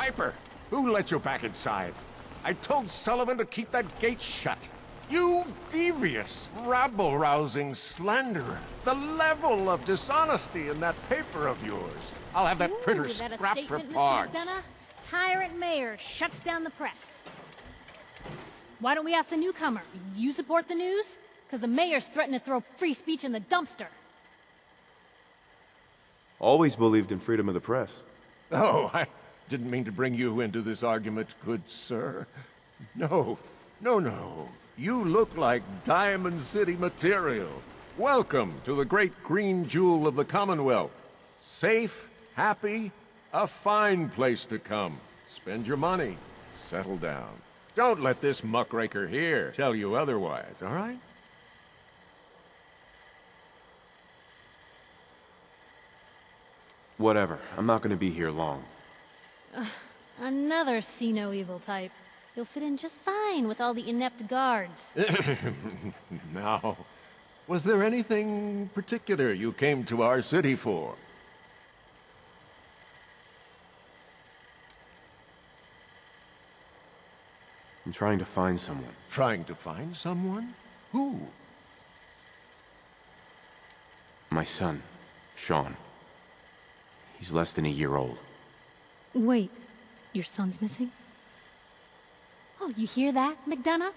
Piper, who let you back inside? I told Sullivan to keep that gate shut. You devious, rabble-rousing slanderer. The level of dishonesty in that paper of yours. I'll have that printer Is that a scrapped for statement, parts. Mr. McDonough? Tyrant mayor shuts down the press. Why don't we ask the newcomer? You support the news? Because the mayor's threatened to throw free speech in the dumpster. Always believed in freedom of the press. Oh, I didn't mean to bring you into this argument, good sir. No. You look like Diamond City material. Welcome to the great green jewel of the Commonwealth. Safe, happy, a fine place to come. Spend your money, settle down. Don't let this muckraker here tell you otherwise, all right? Whatever. I'm not gonna be here long. Another see-no-evil type. You'll fit in just fine with all the inept guards. Now, was there anything particular you came to our city for? I'm trying to find someone. Trying to find someone? Who? My son, Sean. He's less than a year old. Wait, your son's missing? Oh, you hear that, McDonough?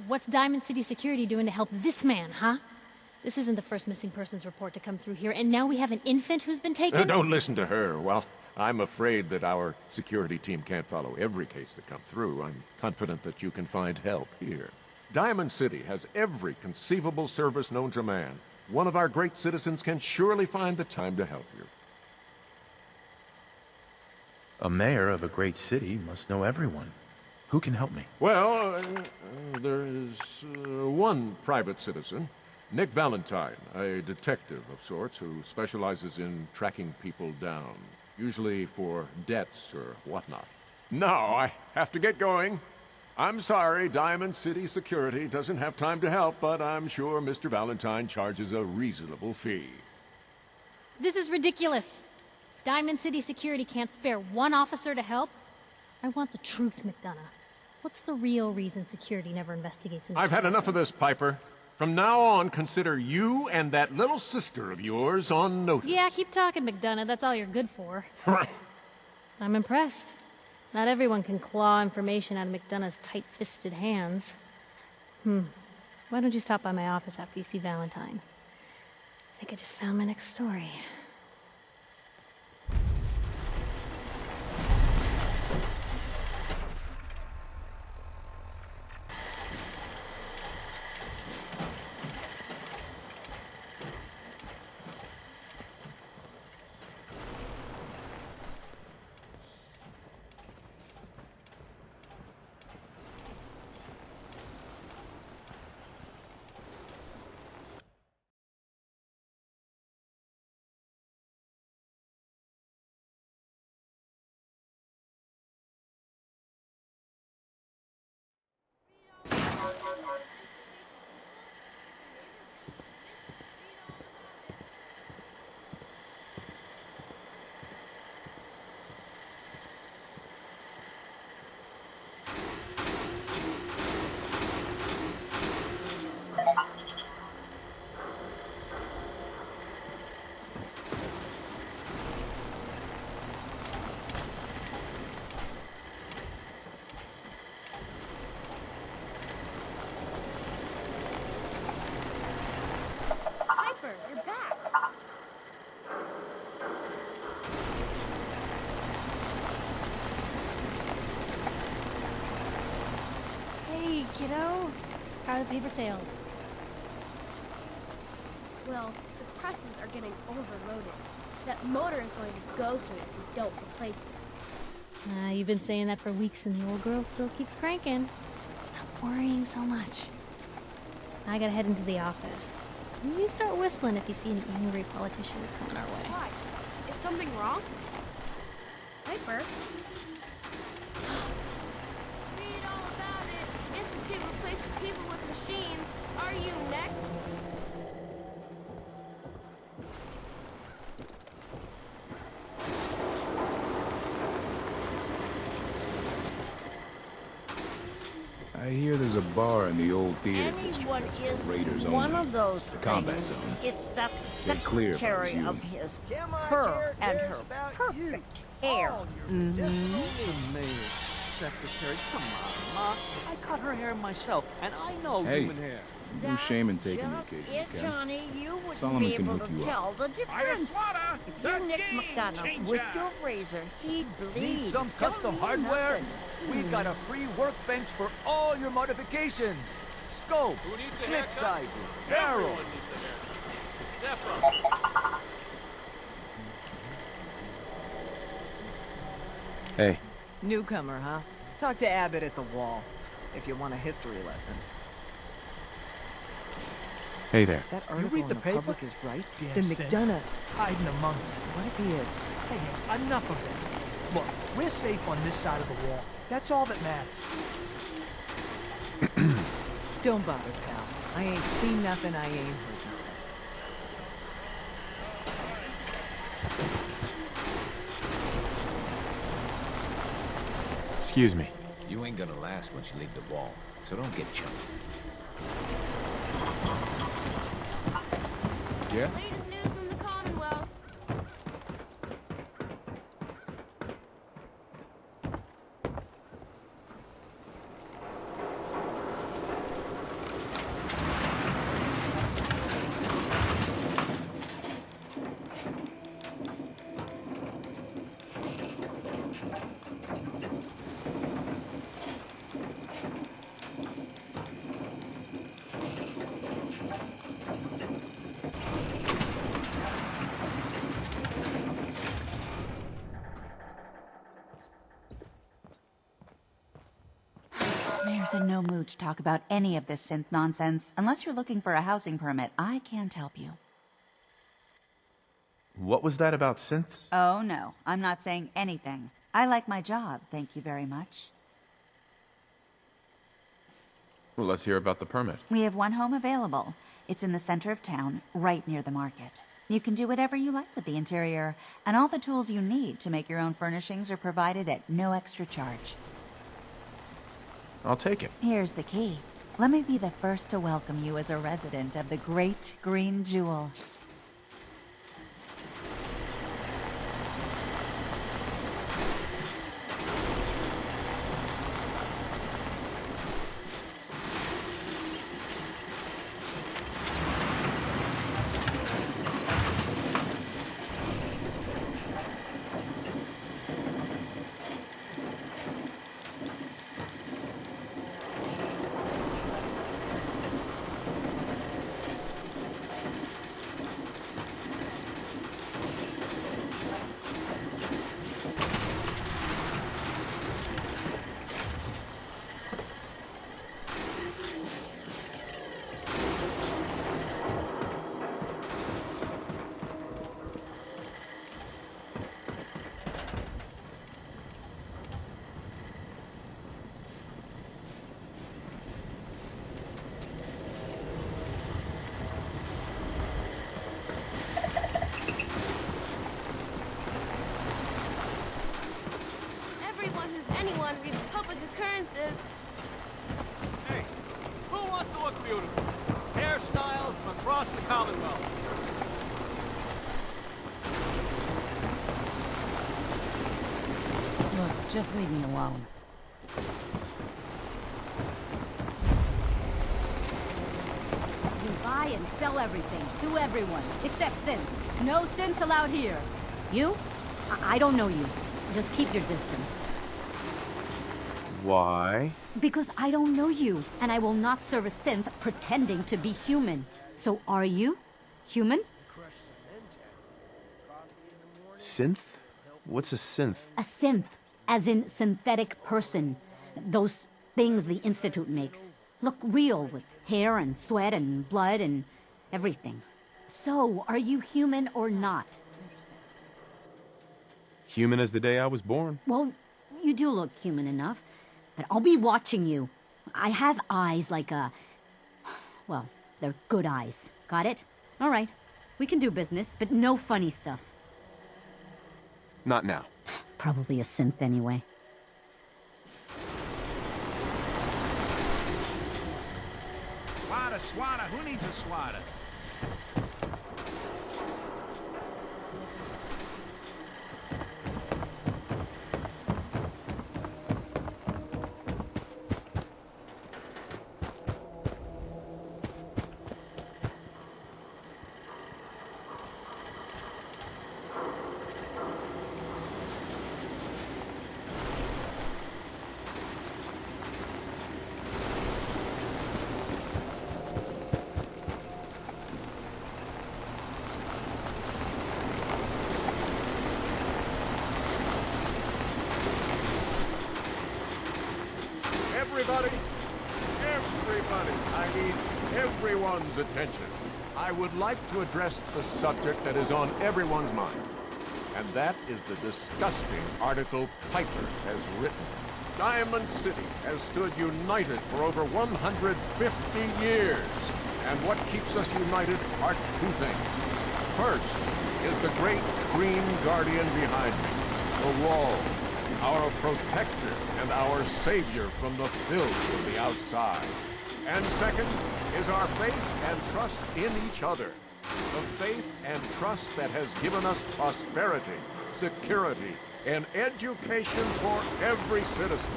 What's Diamond City Security doing to help this man, huh? This isn't the first missing persons report to come through here, and now we have an infant who's been taken? Don't listen to her. Well, I'm afraid that our security team can't follow every case that comes through. I'm confident that you can find help here. Diamond City has every conceivable service known to man. One of our great citizens can surely find the time to help you. A mayor of a great city must know everyone. Who can help me? Well, there's one private citizen, Nick Valentine, a detective of sorts who specializes in tracking people down, usually for debts or whatnot. Now, I have to get going. I'm sorry, Diamond City Security doesn't have time to help, but I'm sure Mr. Valentine charges a reasonable fee. This is ridiculous. Diamond City Security can't spare one officer to help. I want the truth, McDonough. What's the real reason security never investigates? I've had enough of this, Piper. From now on, consider you and that little sister of yours on notice. Yeah, keep talking, McDonough. That's all you're good for. I'm impressed. Not everyone can claw information out of McDonough's tight-fisted hands. Why don't you stop by my office after you see Valentine? I think I just found my next story. Kiddo, how are the paper sales? Well, the presses are getting overloaded. That motor is going to go soon if we don't replace it. You've been saying that for weeks and the old girl still keeps cranking. Stop worrying so much. I gotta head into the office. You start whistling if you see any angry politicians coming our way. Why? Is something wrong? Piper? Read all about it. Institute replaces people with machines. Are you next? a bar in the old theater Anyone district that's for is raiders one only. of those The combat things. zone. It's that Stay clear if I was secretary you. of his, her and her perfect hair. The mayor's secretary. Come on, Ma. I cut her hair myself, and I know Hey. human hair. No shame in taking the Just occasion, it, Ken. Johnny. You wouldn't Solomon be can able hook to you up. tell the difference. If you nick McDonough with your razor, he'd bleed. Need some Don't custom need hardware? nothing. We've got a free workbench for all your modifications. Scopes, clip sizes, barrels. Hey, Newcomer, huh? Talk to Abbott at the wall, if you want a history lesson. hey there. If that article read in the the paper? public is right, Damn then sense. McDonough... Hiding among us. What if he is? Hey, enough of that. Look, we're safe on this side of the wall. That's all that matters. Don't bother, pal. I ain't seen nothing, I ain't heard nothing. Excuse me. You ain't gonna last once you leave the wall, so don't get chummy. Yeah? Latest news from the Commonwealth. Mayor's in no mood to talk about any of this synth nonsense. Unless you're looking for a housing permit, I can't help you. What was that about synths? Oh, no. I'm not saying anything. I like my job, thank you very much. Well, let's hear about the permit. We have one home available. It's in the center of town, right near the market. You can do whatever you like with the interior, and all the tools you need to make your own furnishings are provided at no extra charge. I'll take it. Here's the key. Let me be the first to welcome you as a resident of the Great Green Jewel. Everyone who's anyone reads public occurrences. Hey, who wants to look beautiful? Hairstyles from across the Commonwealth. Look, just leave me alone. You buy and sell everything to everyone, except synths. No synths allowed here. You? I don't know you. Just keep your distance. Why? Because I don't know you, and I will not serve a synth pretending to be human. So are you? Human? Synth? What's a synth? A synth, as in synthetic person. Those things the Institute makes. Look real, with hair and sweat and blood and everything. So, are you human or not? Human as the day I was born. Well, you do look human enough. But I'll be watching you. I have eyes like a... Well, they're good eyes. Got it? All right. We can do business, but no funny stuff. Not now. Probably a synth anyway. A swatter? Who needs a swatter? Everybody, I need everyone's attention. I would like to address the subject that is on everyone's mind, and that is the disgusting article Piper has written. Diamond City has stood united for over 150 years, and what keeps us united are two things. First is the great green guardian behind me, the wall. Our protector and our savior from the filth of the outside. And second is our faith and trust in each other. The faith and trust that has given us prosperity, security, and education for every citizen.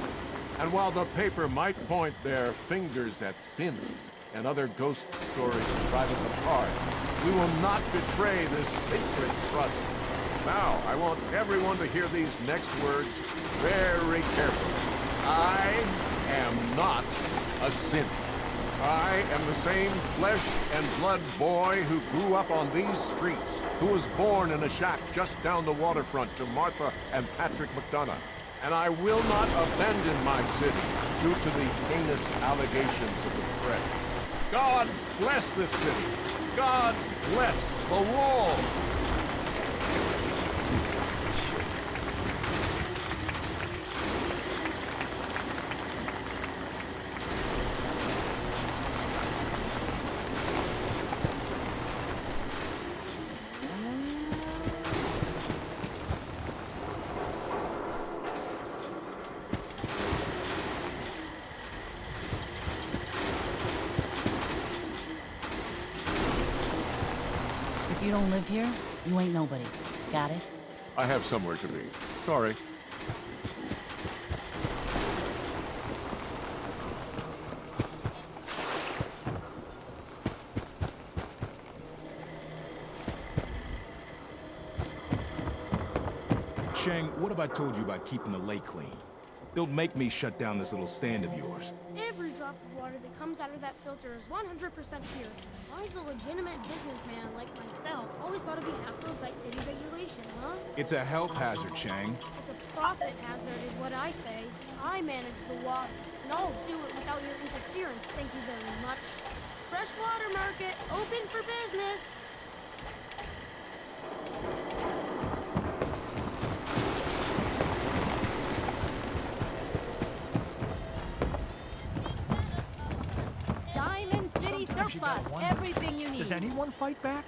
And while the paper might point their fingers at sins and other ghost stories to drive us apart, we will not betray this sacred trust. Now, I want everyone to hear these next words very carefully. I am not a synth. I am the same flesh and blood boy who grew up on these streets, who was born in a shack just down the waterfront to Martha and Patrick McDonough. And I will not abandon my city due to the heinous allegations of the press. God bless this city. God bless the wall. If you don't live here, you ain't nobody. Got it? I have somewhere to be. Sorry. Shang, what have I told you about keeping the lake clean? Don't make me shut down this little stand of yours. Every drop of water that comes out of that filter is 100% pure. Why is a legitimate businessman like myself always gotta be hassled by city regulation, huh? It's a health hazard, Shang. It's a profit hazard is what I say. I manage the water, and I'll do it without your interference, thank you very much. Freshwater market, open for business. Surplus, everything you need. Does anyone fight back?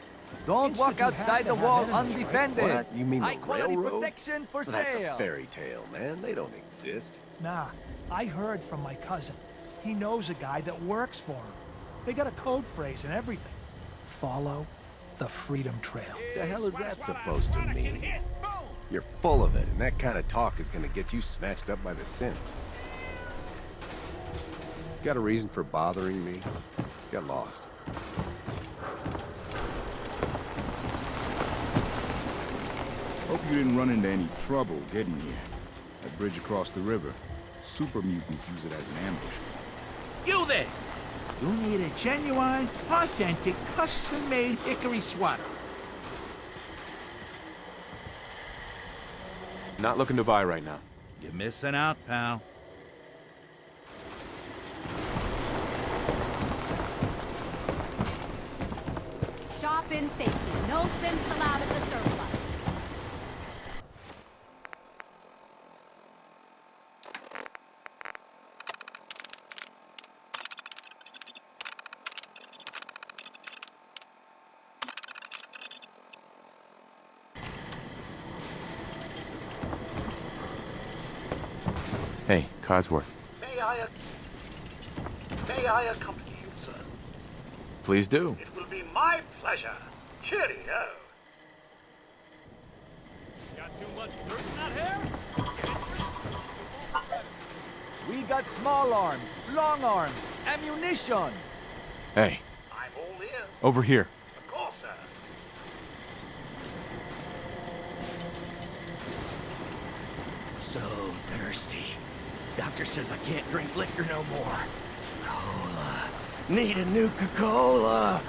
Don't walk outside the wall undefended. What? You mean the high quality railroad? protection for Well, that's sale. a fairy tale, man. They don't exist. Nah, I heard from my cousin. He knows a guy that works for him. They got a code phrase and everything. Follow the Freedom Trail. The hell is that supposed to mean? You're full of it, and that kind of talk is gonna get you snatched up by the synths. Got a reason for bothering me? Get lost. Hope you didn't run into any trouble getting here. That bridge across the river. Super mutants use it as an ambush. You there! You need a genuine, authentic, custom-made hickory swatter. Not looking to buy right now. You're missing out, pal. Shop in safety. No synths allowed at the surplus. Hey, Codsworth. May I accompany you, sir? Please do. It will be my pleasure. Cheerio. Got too much dirt in that hair? We got small arms, long arms, ammunition. Hey, I'm all ears. over here. Of course, sir. So thirsty. Doctor says I can't drink liquor no more. Cola. Need a Nuka-Cola.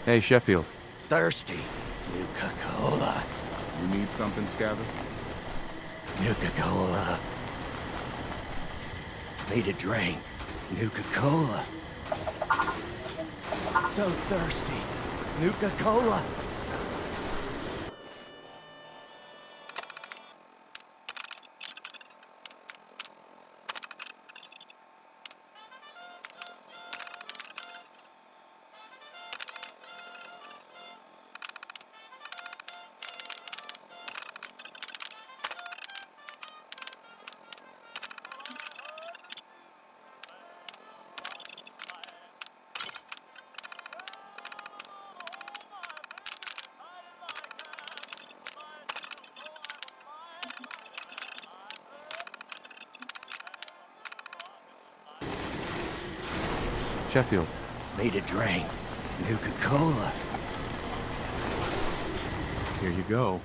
Hey, Sheffield. Thirsty. Nuka-Cola. You need something, Scatter? Nuka-Cola. Need a drink. Nuka-Cola. So thirsty. Nuka-Cola. Sheffield. Need a drink. Nuka-Cola. Here you go.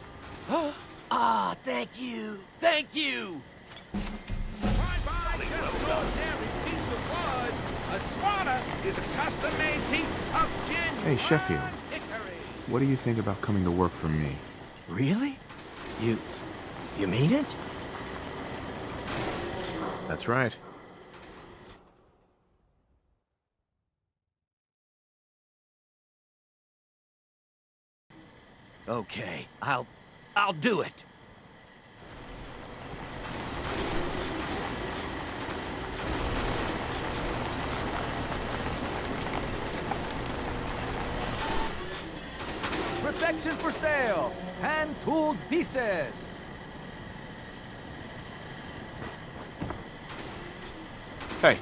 Ah, thank you. Thank you. Piece of wood. A swatter is a custom-made piece of genuine Hey, Sheffield. hickory. What do you think about coming to work for me? Really? You mean it? That's right. Okay, I'll do it. Perfection for sale. Hand-tooled pieces. Hey.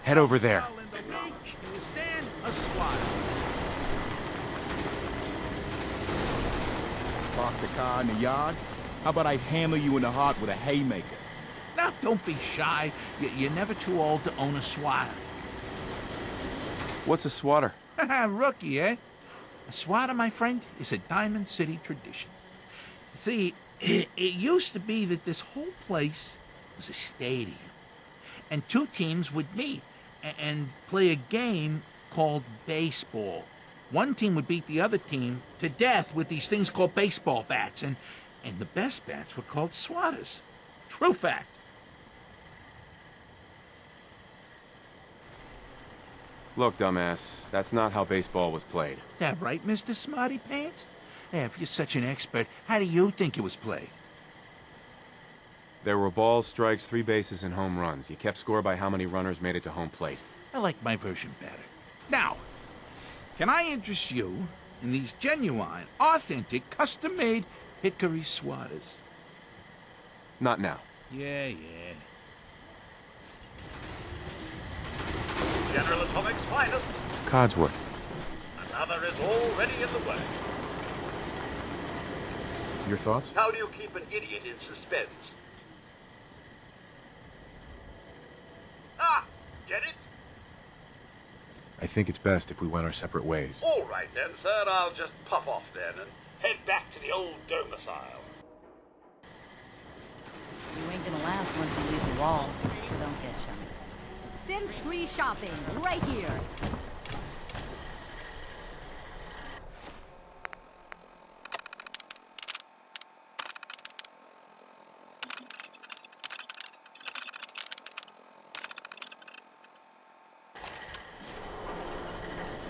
Head over there. In the beach, you will stand a swatter. Park the car in the yard? How about I hammer you in the heart with a haymaker? Now, don't be shy. You're never too old to own a swatter. What's a swatter? Rookie, eh? A swatter, my friend, is a Diamond City tradition. See, it used to be that this whole place was a stadium. And two teams would meet and play a game called baseball. One team would beat the other team to death with these things called baseball bats, and the best bats were called swatters. True fact. Look, dumbass, that's not how baseball was played. That right, Mr. Smarty Pants? Yeah, if you're such an expert, how do you think it was played? There were balls, strikes, 3 bases, and home runs. You kept score by how many runners made it to home plate. I like my version better. Now, can I interest you in these genuine, authentic, custom-made hickory swatters? Not now. Yeah. General Atomic's finest. Codsworth. Another is already in the works. Your thoughts? How do you keep an idiot in suspense? Ah, get it? I think it's best if we went our separate ways. All right then, sir. I'll just puff off then and head back to the old domicile. You ain't gonna last once you leave the wall, so don't get chummy. Synth-free shopping, right here.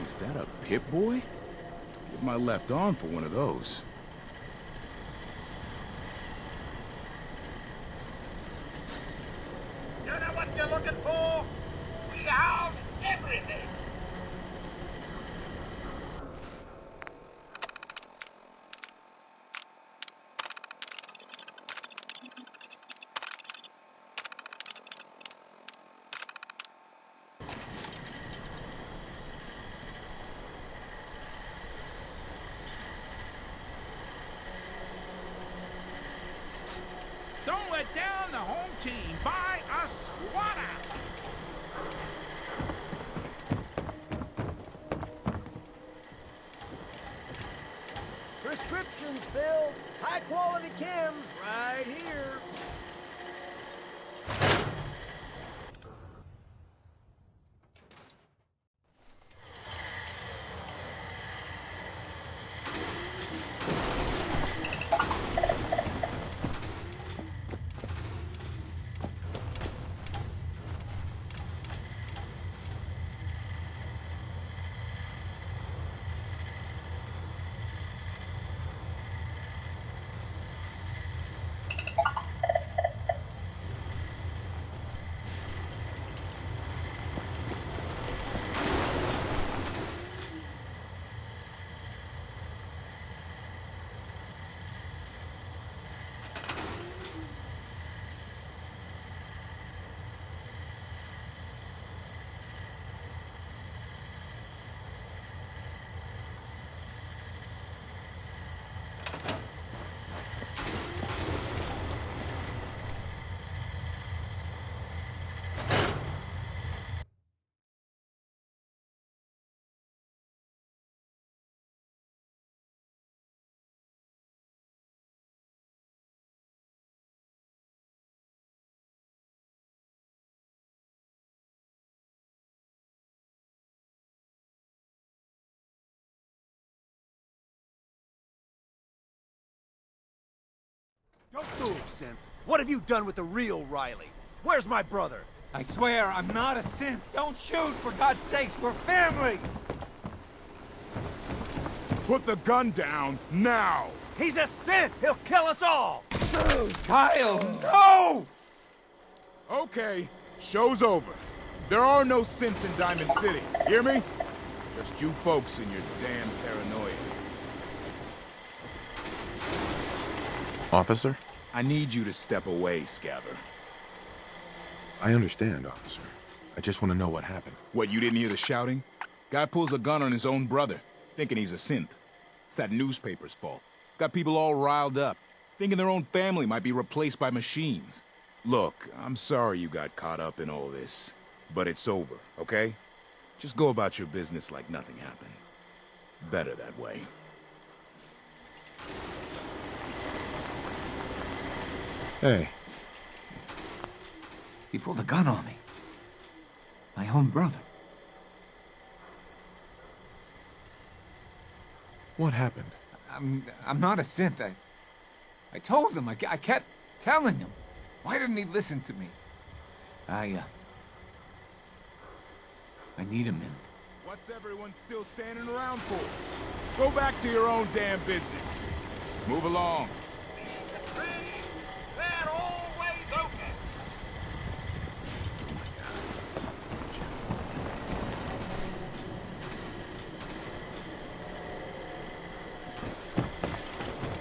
Is that a Pip-Boy? Give my left arm for one of those. You know what you're looking for? We have everything. Don't let down the home team. Buy a swatter. Prescriptions, Bill. High-quality chems right here. Don't move, Synth. What have you done with the real Riley? Where's my brother? I swear, I'm not a synth. Don't shoot, for God's sakes, we're family! Put the gun down, now! He's a synth! He'll kill us all! Kyle, no! Okay, show's over. There are no synths in Diamond City, hear me? Just you folks and your damn paranoia. Officer? I need you to step away, Scabber. I understand, officer. I just want to know what happened. What, you didn't hear the shouting? Guy pulls a gun on his own brother, thinking he's a synth. It's that newspaper's fault. Got people all riled up, thinking their own family might be replaced by machines. Look, I'm sorry you got caught up in all this, but it's over, okay? Just go about your business like nothing happened. Better that way. Hey. He pulled a gun on me. My own brother. What happened? I'm not a synth. I told him. I kept telling him. Why didn't he listen to me? I need a minute. What's everyone still standing around for? Go back to your own damn business. Move along. They're always open.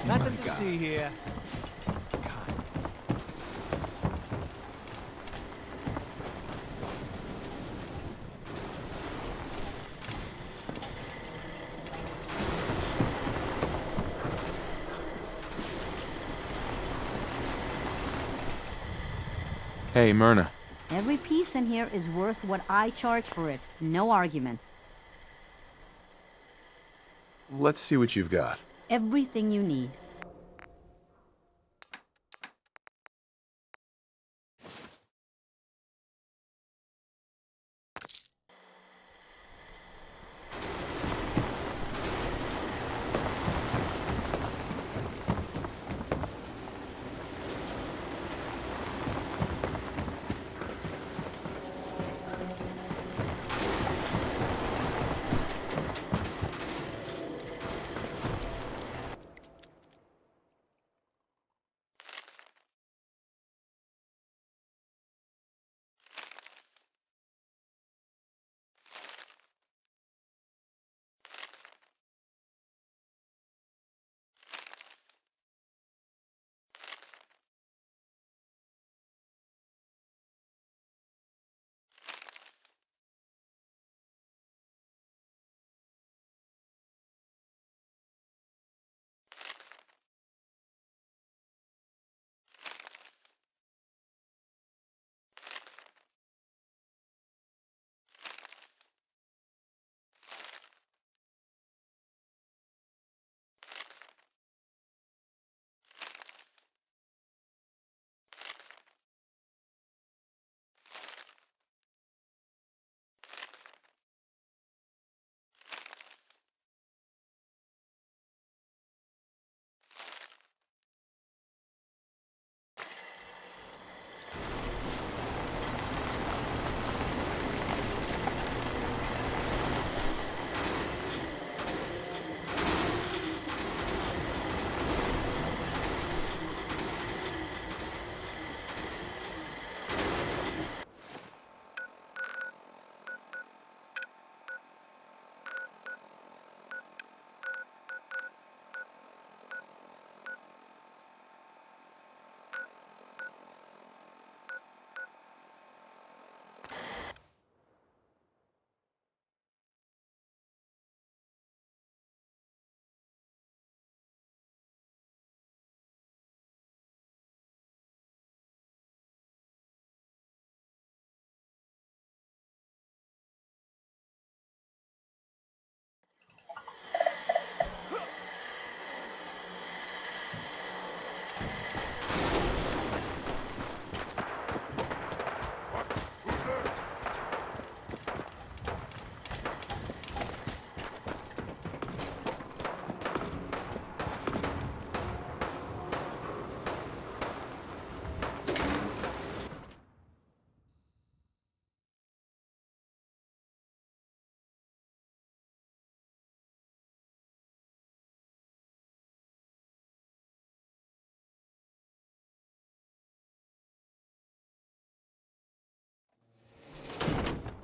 Nothing to see here. Hey, Myrna. Every piece in here is worth what I charge for it. No arguments. Let's see what you've got. Everything you need.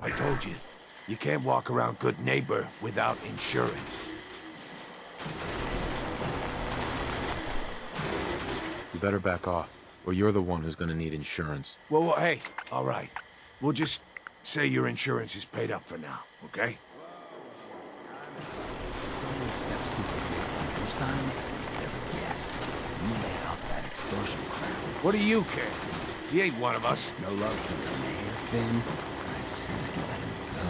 I told you, you can't walk around good neighbor without insurance. You better back off, or you're the one who's gonna need insurance. Well, hey, all right. We'll just say your insurance is paid up for now, okay? Someone steps through the first time, never guessed. You laid off that extortion crap. What do you care? He ain't one of us. No love for the mayor, Finn. I said let him go.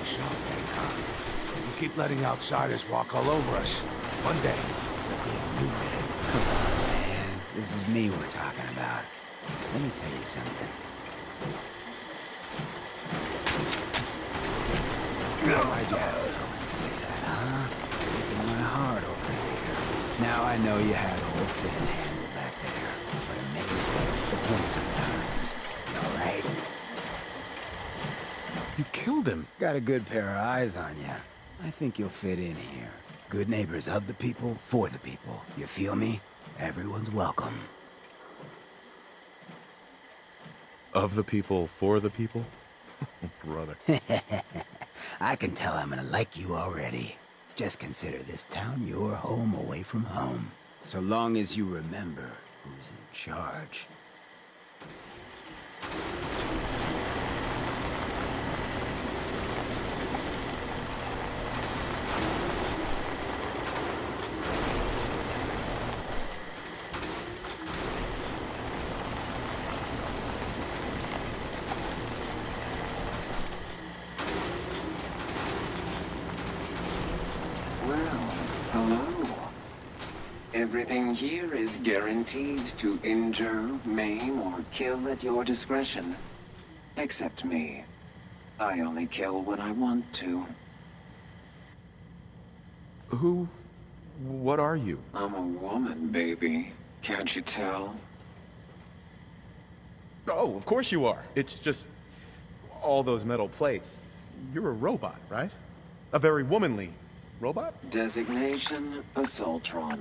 Fish off that car. You keep letting outsiders walk all over us. One day, we'll be a new man. Come on, man. This is me we're talking about. Let me tell you something. Why'd you have to go and say that, huh? Breaking my heart over here. Now I know you had old Finn handled back there, but a mayor's gotta get the point sometimes. You alright? You killed him. Got a good pair of eyes on you. I think you'll fit in here. Good neighbors of the people, for the people. You feel me? Everyone's welcome. Of the people, for the people? Brother. I can tell I'm gonna like you already. Just consider this town your home away from home. So long as you remember who's in charge. Everything here is guaranteed to injure, maim, or kill at your discretion. Except me. I only kill when I want to. What are you? I'm a woman, baby. Can't you tell? Oh, of course you are. It's just all those metal plates. You're a robot, right? A very womanly robot? Designation, Assaultron.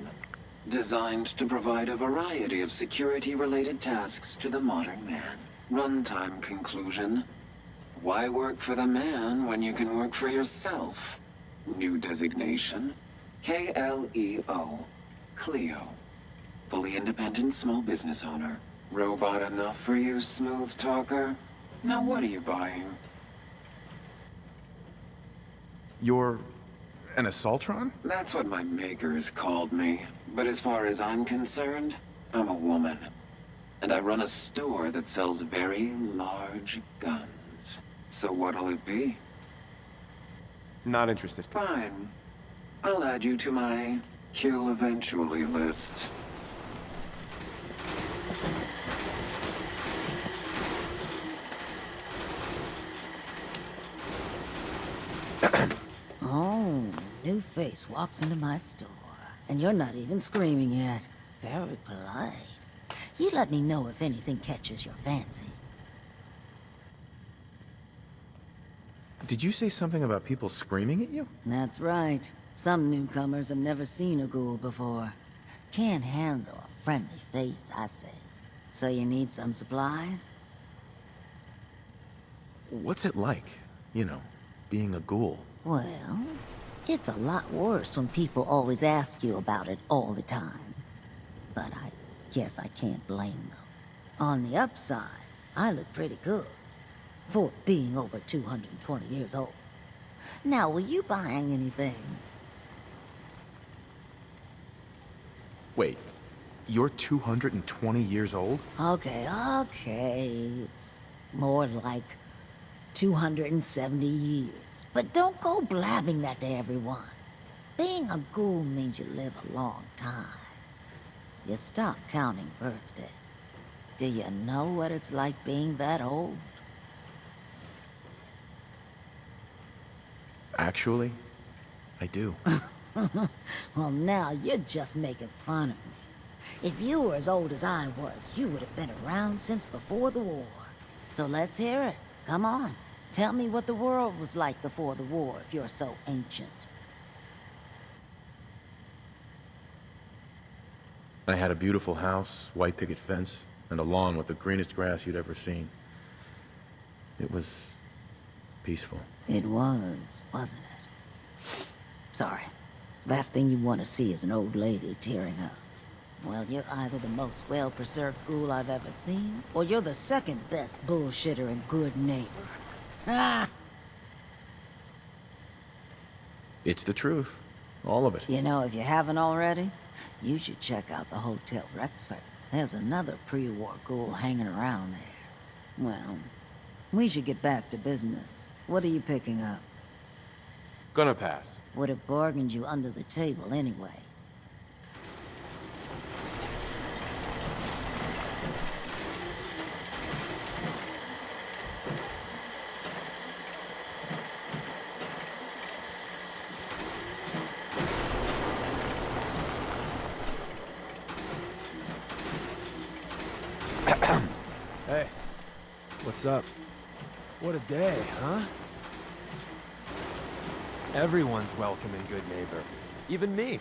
Designed to provide a variety of security-related tasks to the modern man. Runtime conclusion. Why work for the man when you can work for yourself? New designation. KLEO. Cleo. Fully independent small business owner. Robot enough for you, smooth talker? Now what are you buying? You're an Assaultron? That's what my makers called me. But as far as I'm concerned, I'm a woman. And I run a store that sells very large guns. So what'll it be? Not interested. Fine. I'll add you to my kill eventually list. Oh, new face walks into my store. And you're not even screaming yet. Very polite. You let me know if anything catches your fancy. Did you say something about people screaming at you? That's right. Some newcomers have never seen a ghoul before. Can't handle a friendly face, I say. So you need some supplies? What's it like, you know, being a ghoul? Well, it's a lot worse when people always ask you about it all the time. But I guess I can't blame them. On the upside, I look pretty good. For being over 220 years old. Now, were you buying anything? Wait, you're 220 years old? Okay. It's more like 270 years. But don't go blabbing that to everyone. Being a ghoul means you live a long time. You stop counting birthdays. Do you know what it's like being that old? Actually, I do. Well, now you're just making fun of me. If you were as old as I was, you would have been around since before the war. So let's hear it. Come on. Tell me what the world was like before the war if you're so ancient. I had a beautiful house, white picket fence, and a lawn with the greenest grass you'd ever seen. It was peaceful. It was, wasn't it? Sorry. Last thing you want to see is an old lady tearing up. Well, you're either the most well-preserved ghoul I've ever seen, or you're the second best bullshitter and good neighbor. Ah! It's the truth. All of it. You know, if you haven't already, you should check out the Hotel Rexford. There's another pre-war ghoul hanging around there. Well, we should get back to business. What are you picking up? Gonna pass. Would have bargained you under the table anyway. Hey, what's up? What a day, huh? Everyone's welcome and good neighbor. Even me.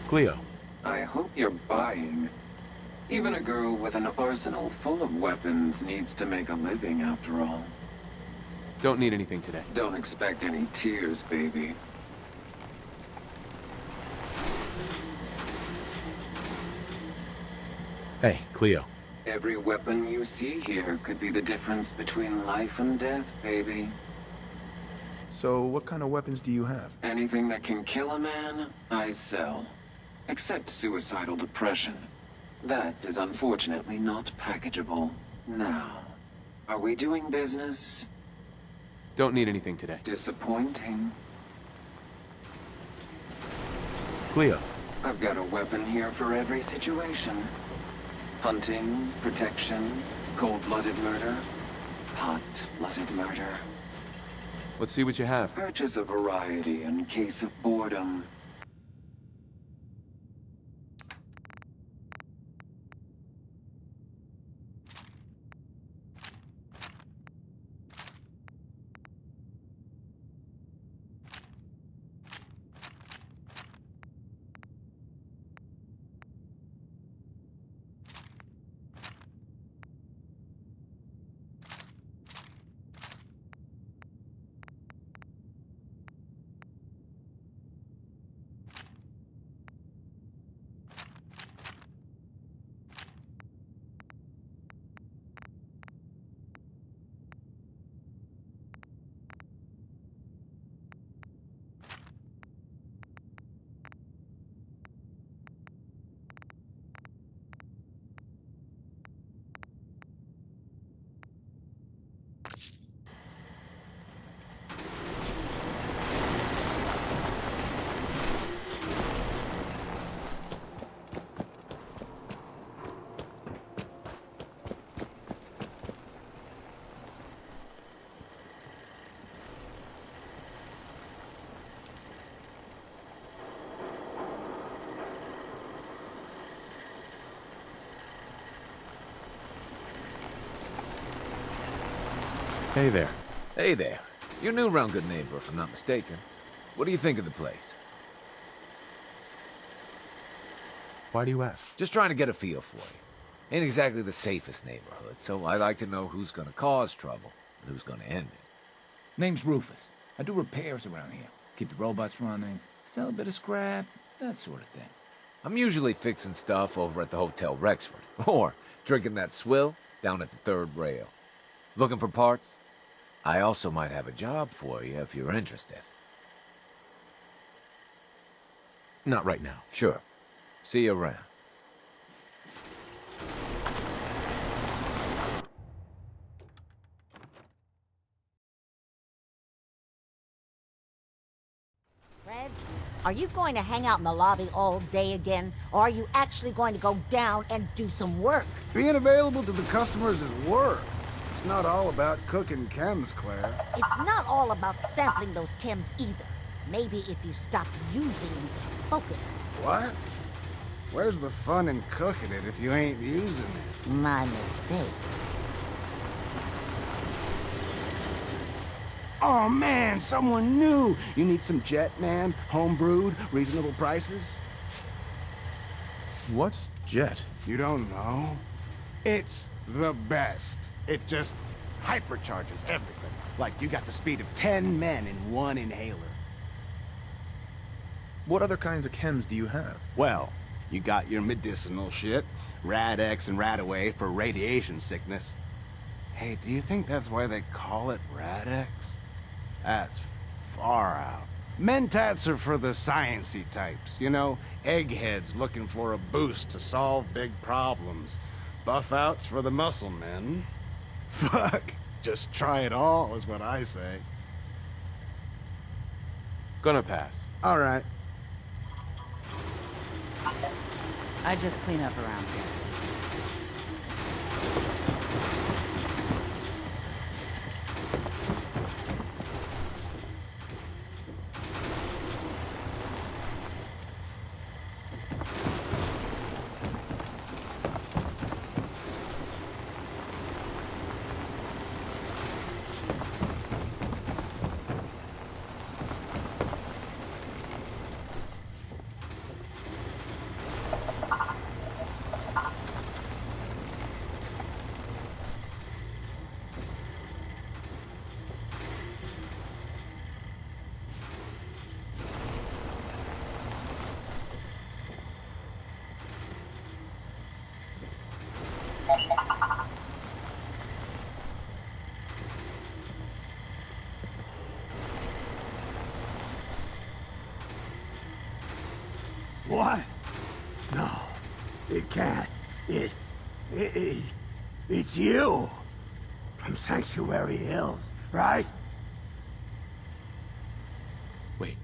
Cleo. I hope you're buying. Even a girl with an arsenal full of weapons needs to make a living after all. Don't need anything today. Don't expect any tears, baby. Hey, Cleo. Every weapon you see here could be the difference between life and death, baby. So, what kind of weapons do you have? Anything that can kill a man, I sell. Except suicidal depression. That is unfortunately not packageable. Now, are we doing business? Don't need anything today. Disappointing. Cleo. I've got a weapon here for every situation. Hunting, protection, cold-blooded murder, hot-blooded murder. Let's see what you have. Purchase a variety in case of boredom. Hey there. Hey there. You're new around Good Neighbor, if I'm not mistaken. What do you think of the place? Why do you ask? Just trying to get a feel for you. Ain't exactly the safest neighborhood, so I like to know who's gonna cause trouble and who's gonna end it. Name's Rufus. I do repairs around here. Keep the robots running, sell a bit of scrap, that sort of thing. I'm usually fixing stuff over at the Hotel Rexford, or drinking that swill down at the third rail. Looking for parts? I also might have a job for you if you're interested. Not right now. Sure. See you around. Are you going to hang out in the lobby all day again? Or are you actually going to go down and do some work? Being available to the customers is work. It's not all about cooking chems, Claire. It's not all about sampling those chems either. Maybe if you stopped using them, focus. What? Where's the fun in cooking it if you ain't using it? My mistake. Oh man, someone new! You need some Jet, man? Homebrewed, reasonable prices? What's Jet? You don't know? It's the best. It just hypercharges everything. Like you got the speed of 10 men in one inhaler. What other kinds of chems do you have? Well, you got your medicinal shit. Rad-X and Rad-Away for radiation sickness. Hey, do you think that's why they call it Rad-X? That's far out. Mentats are for the sciencey types, you know? Eggheads looking for a boost to solve big problems. Buff-outs for the muscle men. Fuck, just try it all is what I say. Gonna pass. All right. I just clean up around here. What? No, it can't. It's you. From Sanctuary Hills, right? Wait,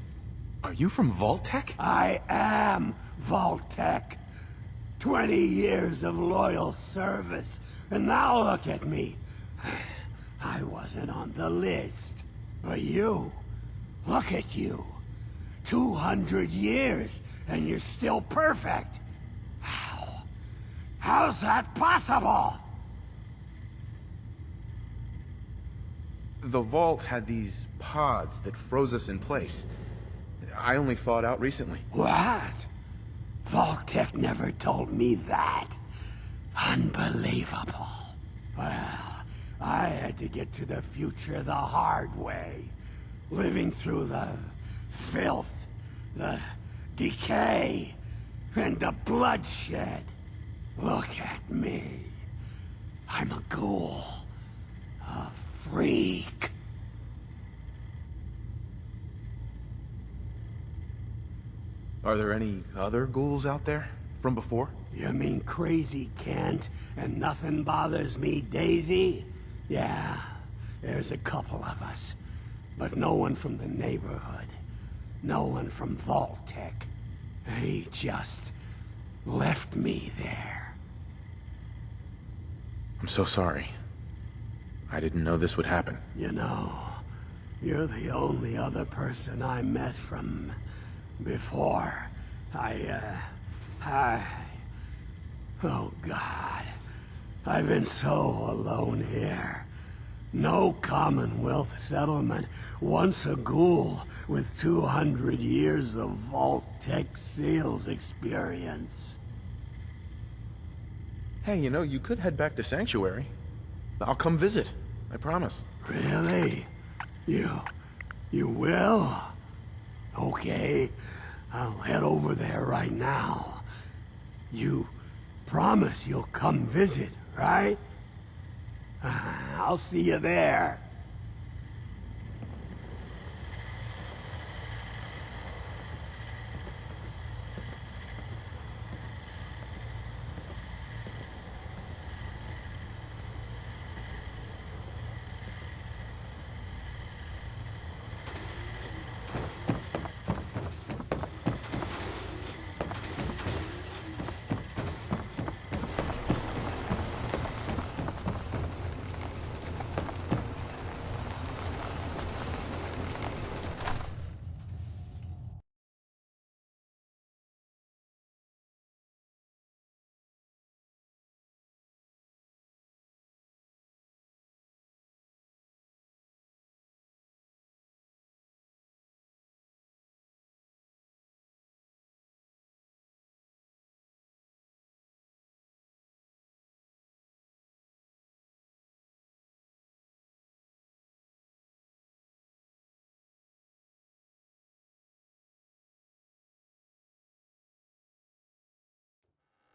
are you from Vault-Tec? I am Vault-Tec. 20 years of loyal service, and now look at me. I wasn't on the list. But you, look at you. 200 years, and you're still perfect. How? How's that possible? The vault had these pods that froze us in place. I only thawed out recently. What? Vault-Tec never told me that. Unbelievable. Well, I had to get to the future the hard way. Living through the filth, the decay, and the bloodshed. Look at me. I'm a ghoul. A freak. Are there any other ghouls out there from before? You mean Crazy Kent and Nothing Bothers Me Daisy? Yeah, there's a couple of us. But no one from the neighborhood. No one from Vault-Tec. They just left me there. I'm so sorry. I didn't know this would happen. You know, you're the only other person I met from before. Oh God. I've been so alone here. No Commonwealth settlement. Once a ghoul with 200 years of Vault-Tec sales experience. Hey, you know, you could head back to Sanctuary. I'll come visit. I promise. Really? You will? Okay. I'll head over there right now. You promise you'll come visit, right? I'll see you there.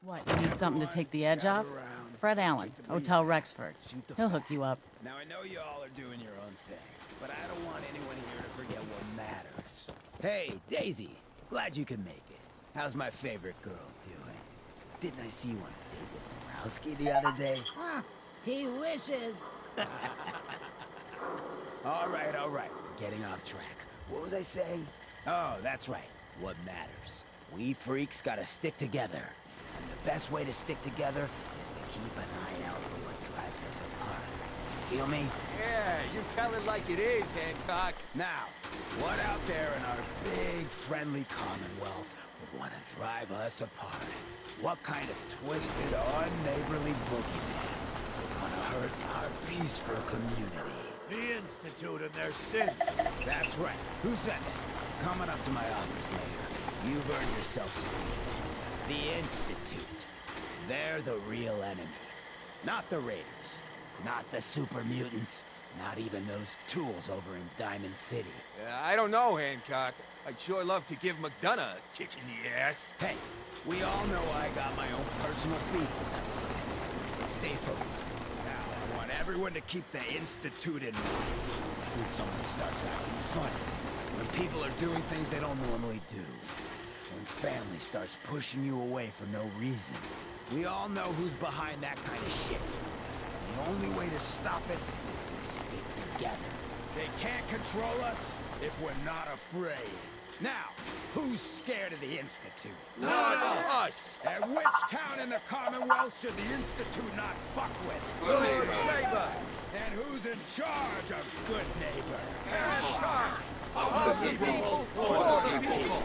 What, you need something to take the edge off? Fred Allen, Hotel Rexford. He'll hook you up. Now I know you all are doing your own thing, but I don't want anyone here to forget what matters. Hey, Daisy. Glad you could make it. How's my favorite girl doing? Didn't I see you on a date with Morowski the other day? He wishes. All right. We're getting off track. What was I saying? Oh, that's right. What matters. We freaks gotta stick together. And the best way to stick together is to keep an eye out for what drives us apart. Feel me? Yeah, you tell it like it is, Hancock. Now, what out there in our big, friendly Commonwealth would want to drive us apart? What kind of twisted, unneighborly boogeyman would want to hurt our peaceful community? The Institute and their sins. That's right. Who said that? Coming up to my office later. You've earned yourself some. The Institute. They're the real enemy. Not the Raiders. Not the super mutants. Not even those tools over in Diamond City. I don't know, Hancock. I'd sure love to give McDonough a kick in the ass. Hey, we all know I got my own personal beef with that. But stay focused. Now, I want everyone to keep the Institute in mind. When someone starts acting funny. When people are doing things they don't normally do. When family starts pushing you away for no reason. We all know who's behind that kind of shit. The only way to stop it is to stick together. They can't control us if we're not afraid. Now, who's scared of the Institute? Not us! And which town in the Commonwealth should the Institute not fuck with? Good neighbor! And who's in charge of good neighbor? Hancock! Of the people, for the people!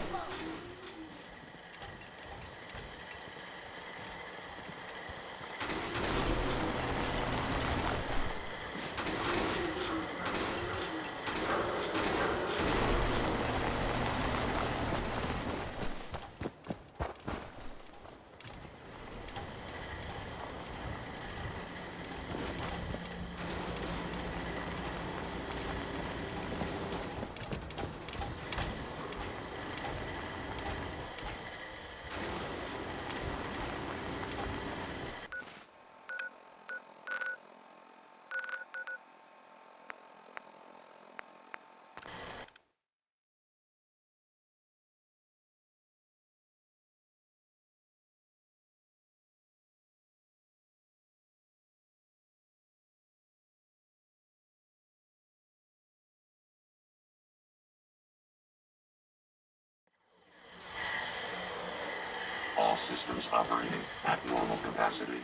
All systems operating at normal capacity.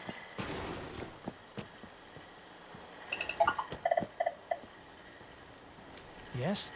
Yes?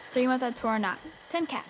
So you want that tour or not? 10 cat.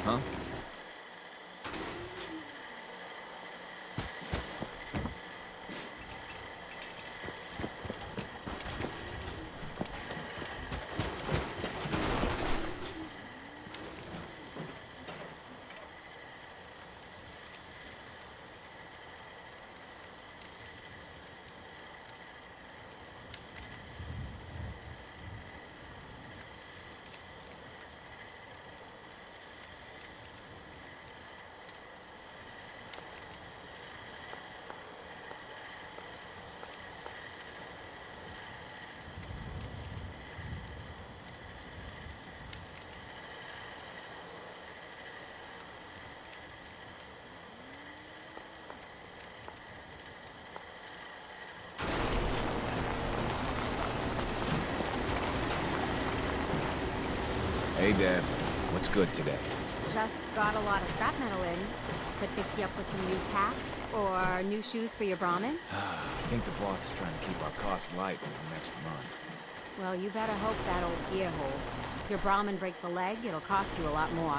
huh? Hey, Dad. What's good today? Just got a lot of scrap metal in. Could fix you up with some new tack or new shoes for your Brahmin. I think the boss is trying to keep our costs light for the next run. Well, you better hope that old gear holds. If your Brahmin breaks a leg, it'll cost you a lot more.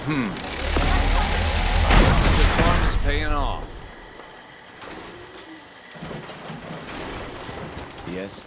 The farm is paying off. Yes?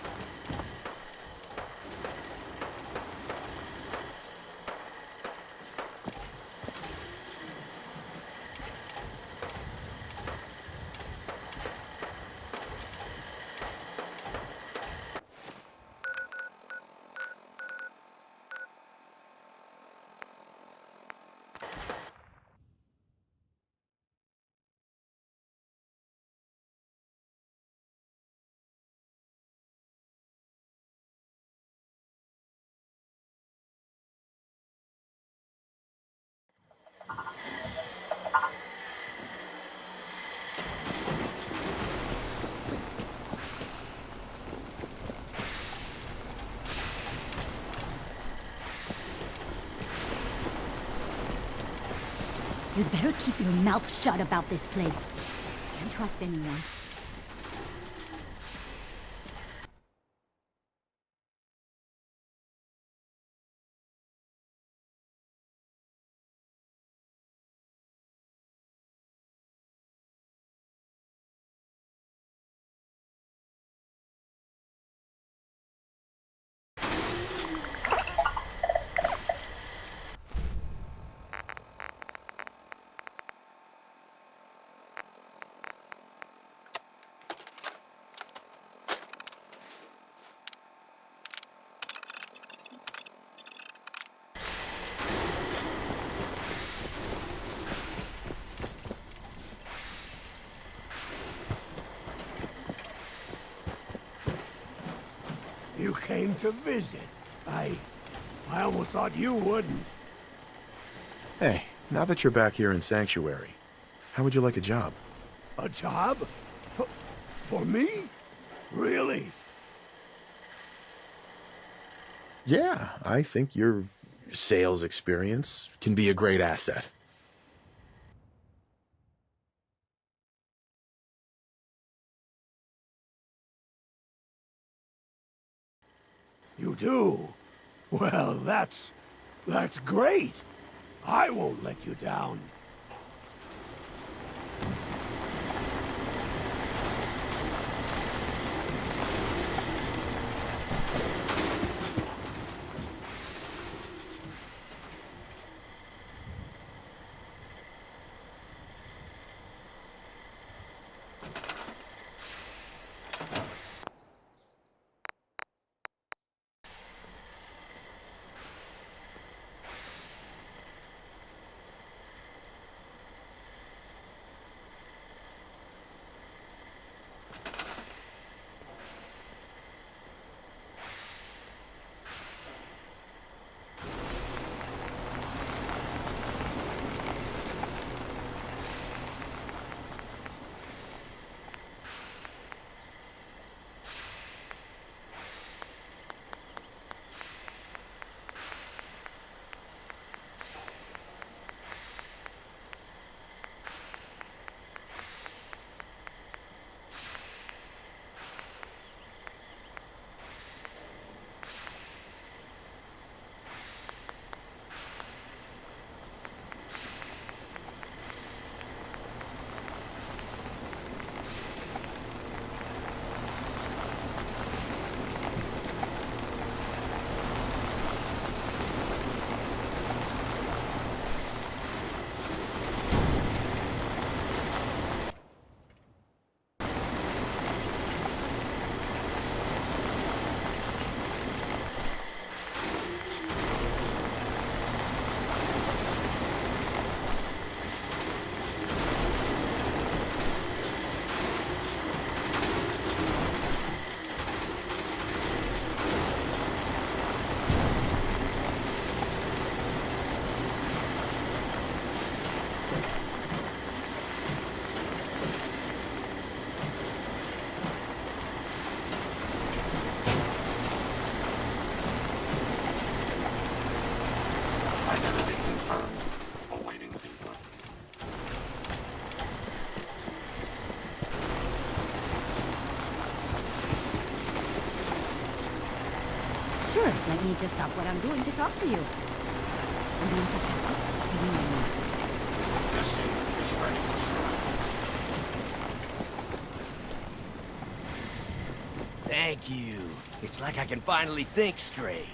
You'd better keep your mouth shut about this place. Can't trust anyone. You came to visit. I almost thought you wouldn't. Hey, now that you're back here in Sanctuary, how would you like a job? A job? For me? Really? Yeah, I think your sales experience can be a great asset. You do? Well, that's great. I won't let you down. Sure, let me just stop what I'm doing to talk to you. I'm being sarcastic. You know me. This unit is ready to serve. Thank you. It's like I can finally think straight.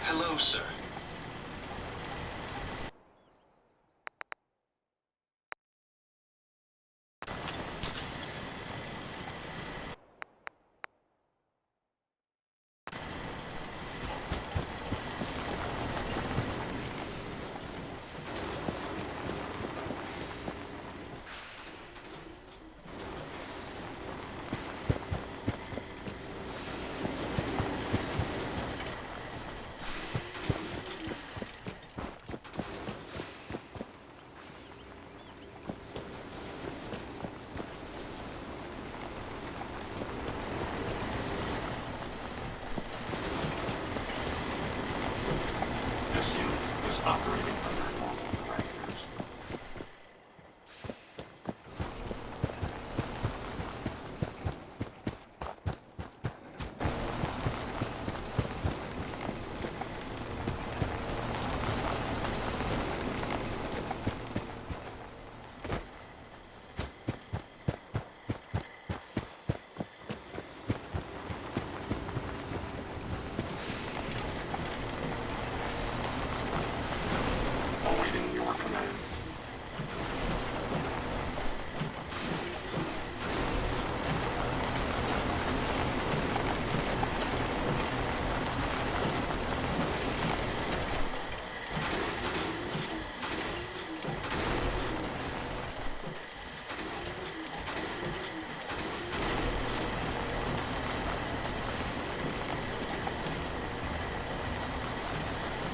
Hello, sir. This unit is operating under normal parameters. Awaiting your command.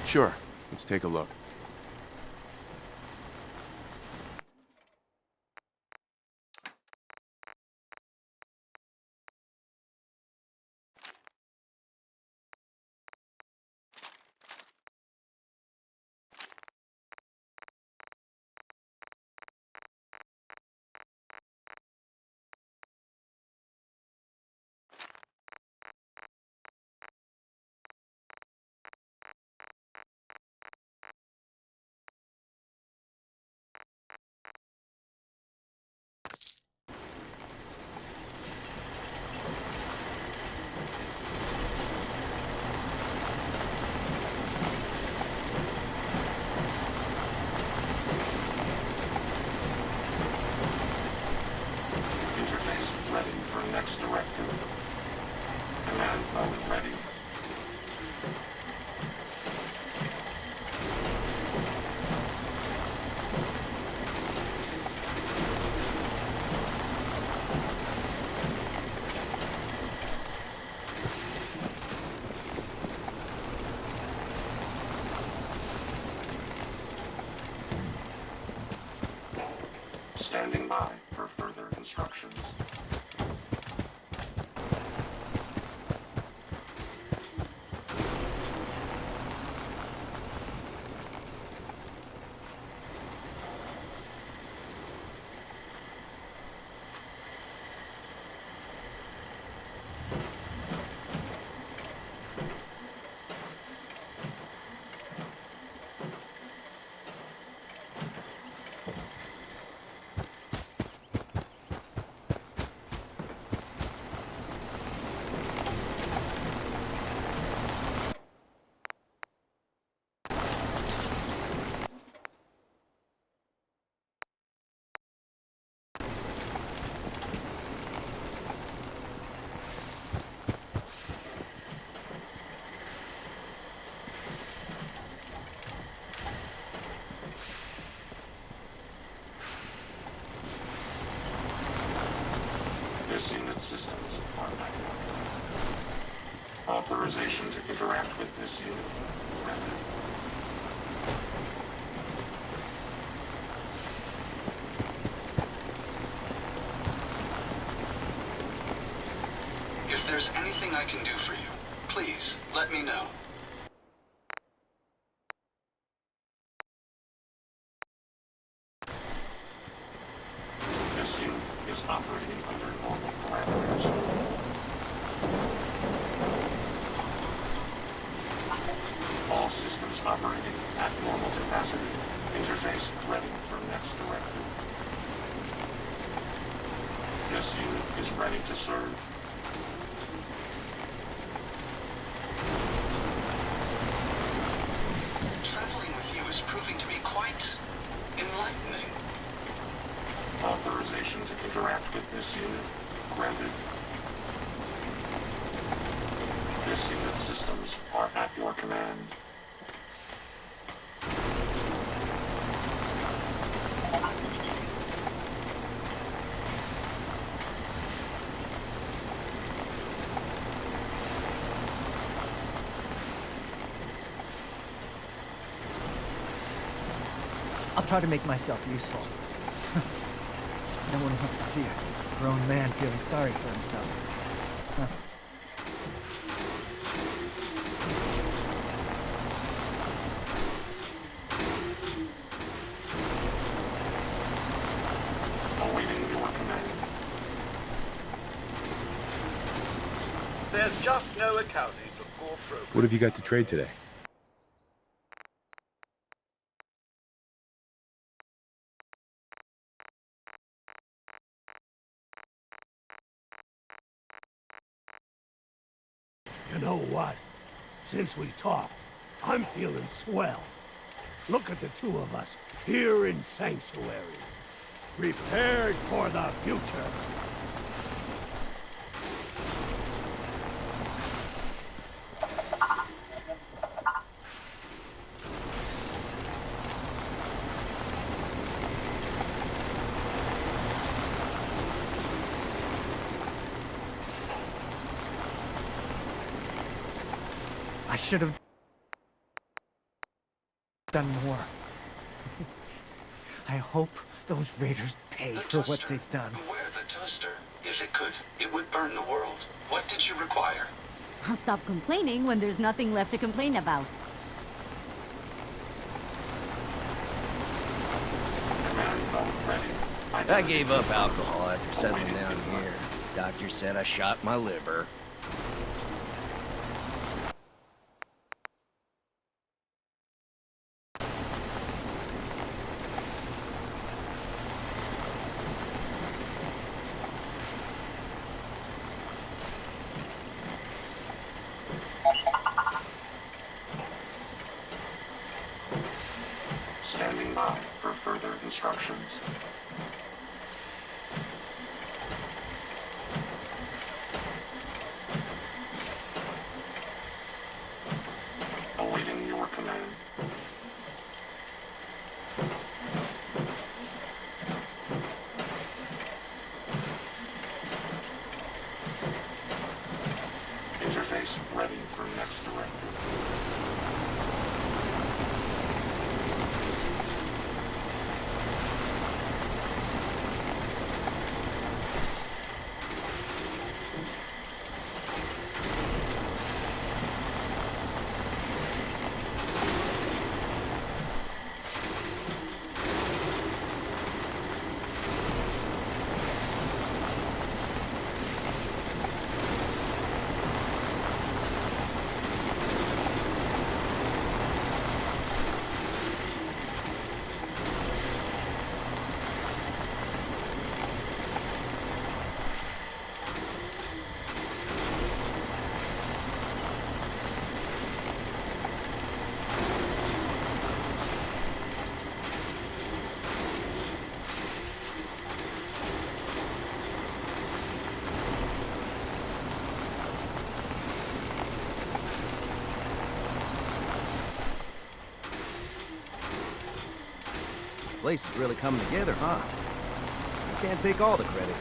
Sure. Let's take a look. Interface ready for next directive. Command mode ready. Standing by for further instructions. This unit's systems are manual. Authorization to interact with this unit granted. If If there's anything I can do for you, please let me know. This unit is operating under normal parameters. All systems operating at normal capacity. Interface ready for next directive. This unit is ready to serve. Traveling with you is proving to be quite enlightening. Authorization to interact with this unit granted. This unit's systems are at your command. I'll try to make myself useful. No one wants to see a grown man feeling sorry for himself. Huh. Awaiting your command. There's just no accounting for poor progress. What have you got to trade today? You know what? Since we talked, I'm feeling swell. Look at the two of us here in Sanctuary. Prepared for the future. I should have done more. I hope those raiders pay for what they've done. Beware the toaster. If it could, it would burn the world. What did you require? I'll stop complaining when there's nothing left to complain about. I gave up alcohol after settling down here. Doctor said I shot my liver. Standing by for further instructions. Awaiting your command. Interface ready for next directive. This place is really coming together, huh? I can't take all the credit.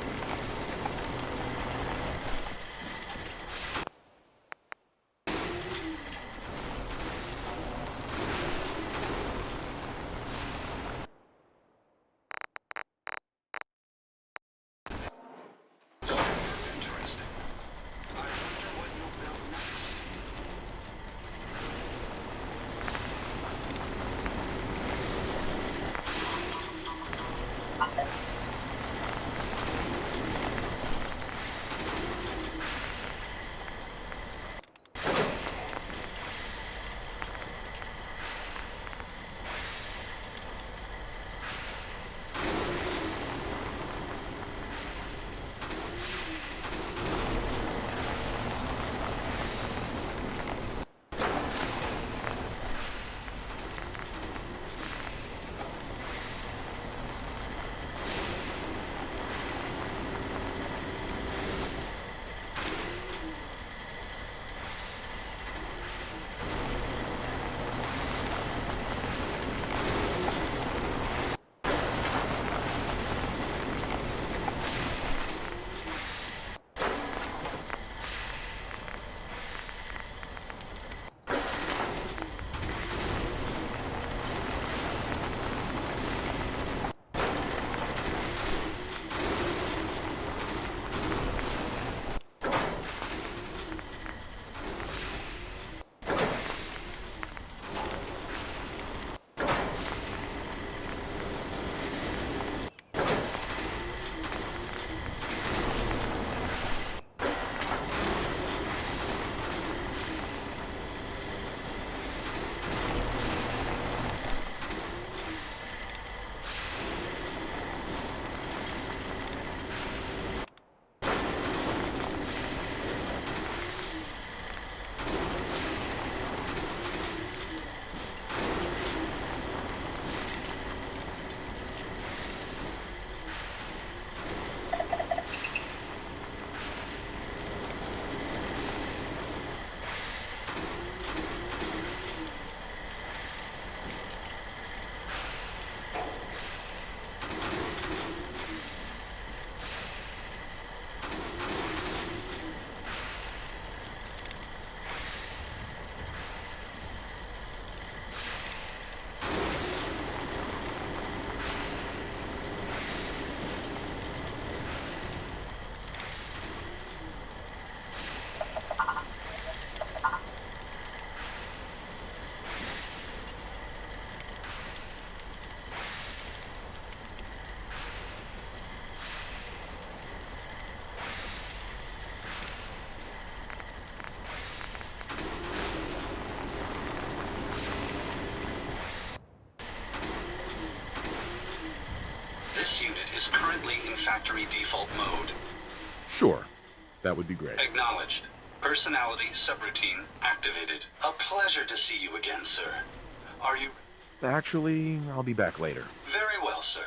factory default mode. Sure. That would be great. Acknowledged. Personality subroutine activated. A pleasure to see you again, sir. Are you... Actually, I'll be back later. Very well, sir.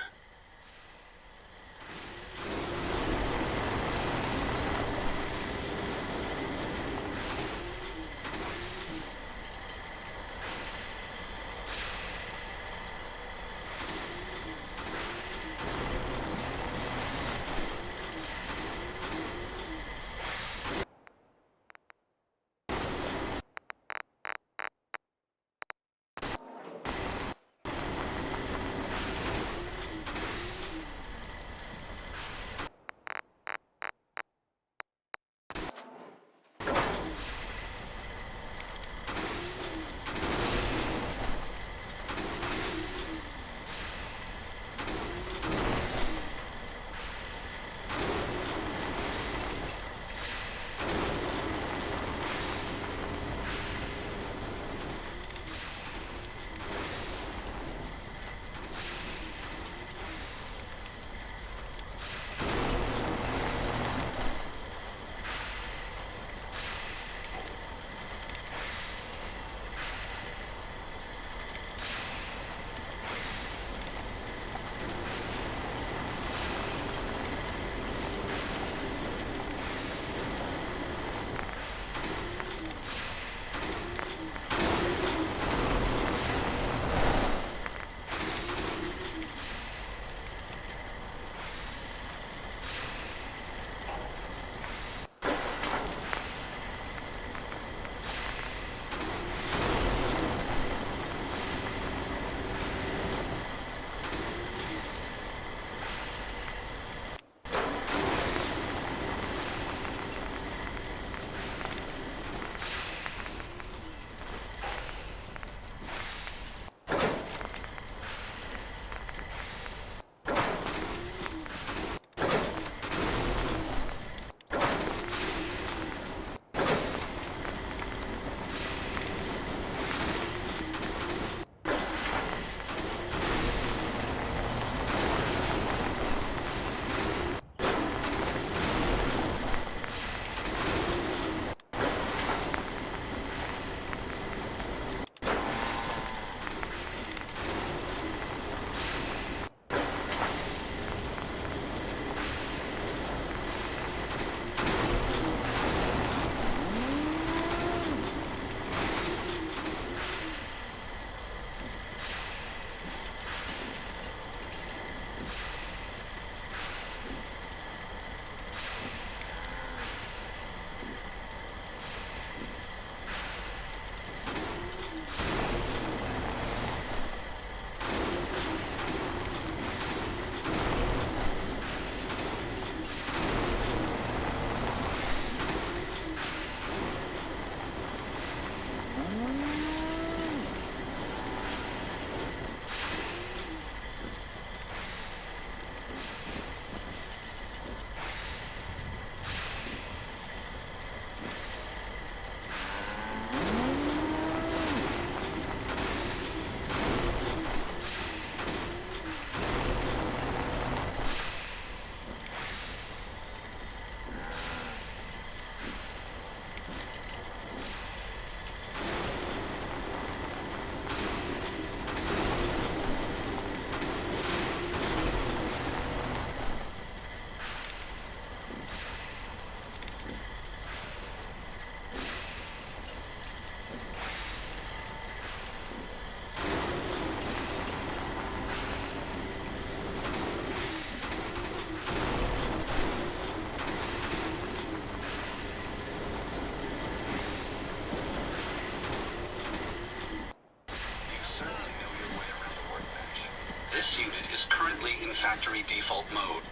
This unit is currently in factory default mode.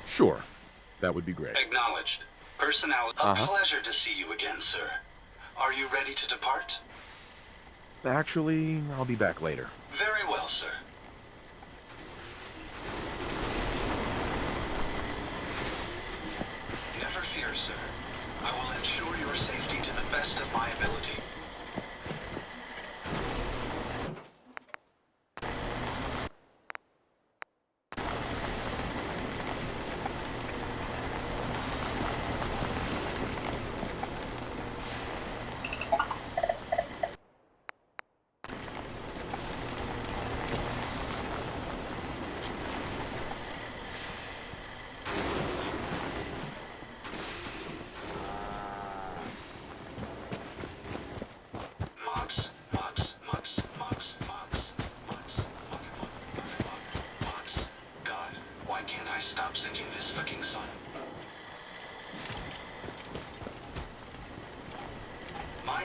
Sure. That would be great. Acknowledged. Personnel, a pleasure to see you again, sir. Are you ready to depart? Actually, I'll be back later. Very well, sir. Never fear, sir. I will ensure your safety to the best of my ability.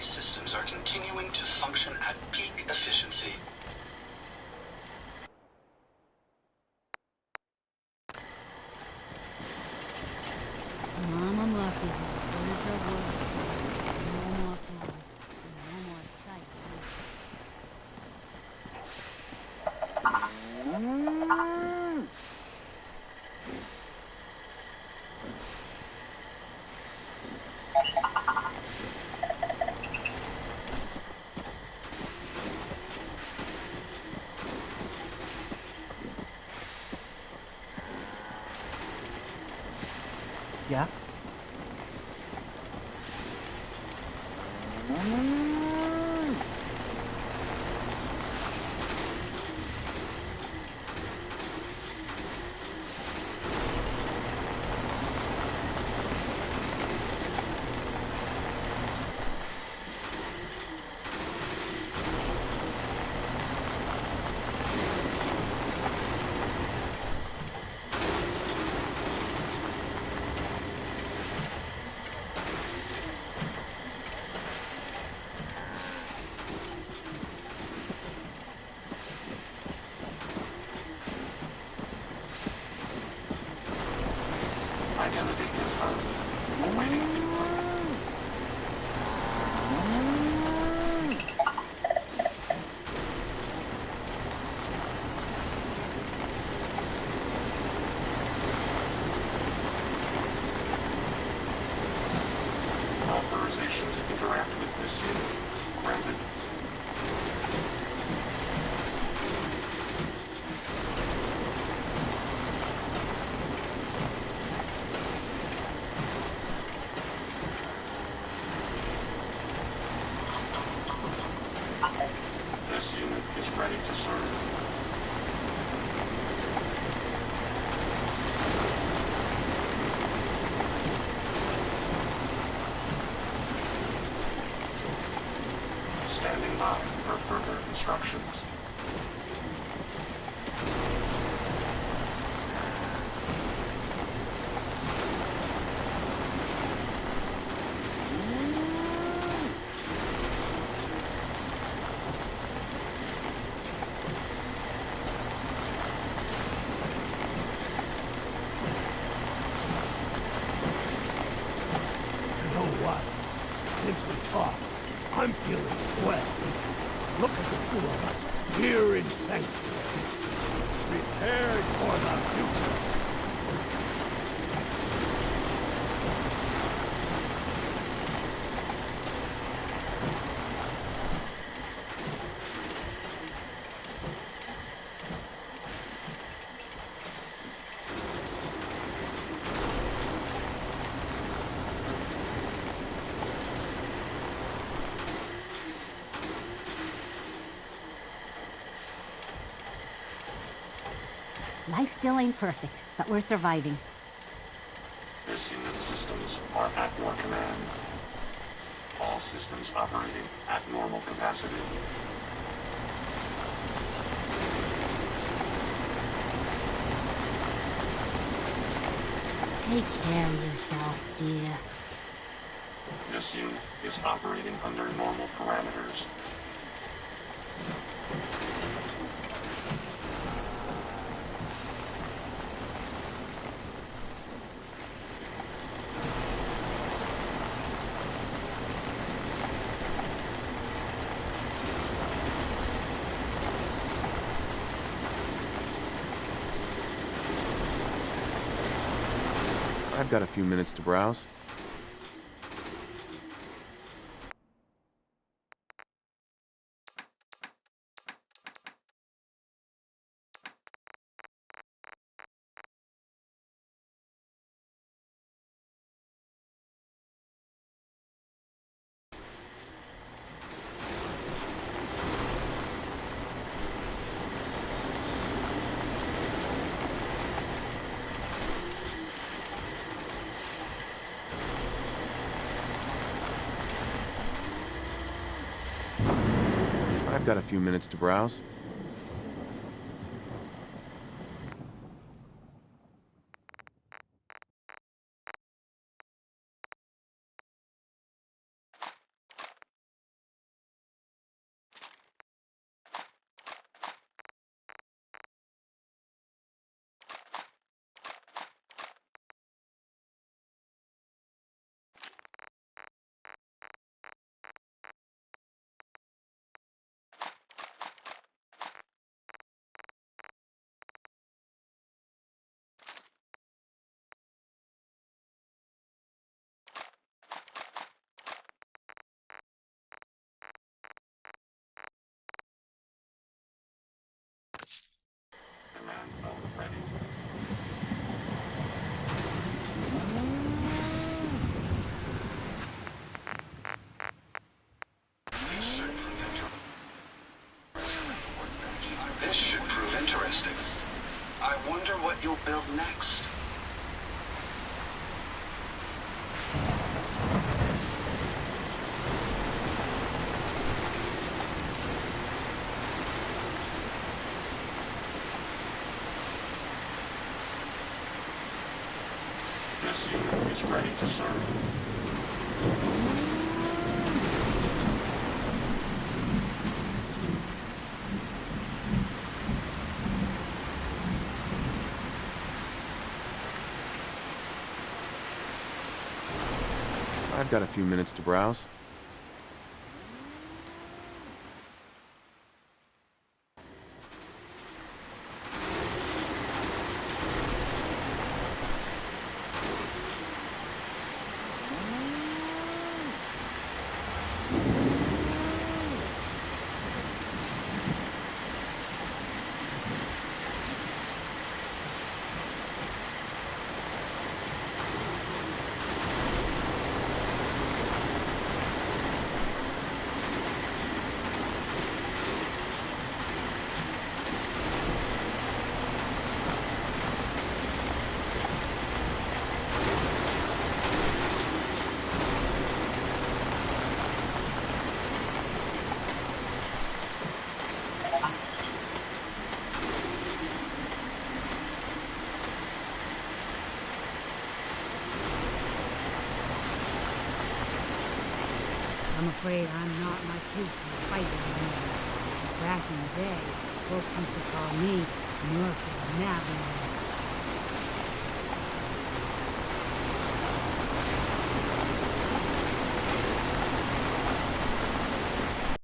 systems are continuing to function at peak efficiency. Mama Murphy's as good as her word. No more applause. No more sight. Yeah? Identity confirmed. Awaiting input. Authorization to interact with this unit granted. This unit is ready to serve. Standing by for further instructions. You know what? Since we talked, I'm feeling swell. Look at the two of us here in sanctuary, prepared for the future. Life still ain't perfect, but we're surviving. This unit's systems are at your command. All systems operating at normal capacity. Take care of yourself, dear. This unit is operating under normal parameters. I've got a few minutes to browse. I've got a few minutes to browse. This unit is ready to serve. I've got a few minutes to browse. I'm afraid I'm not much use for fighting anymore. Back in the day, folks used to call me Murphy Navin.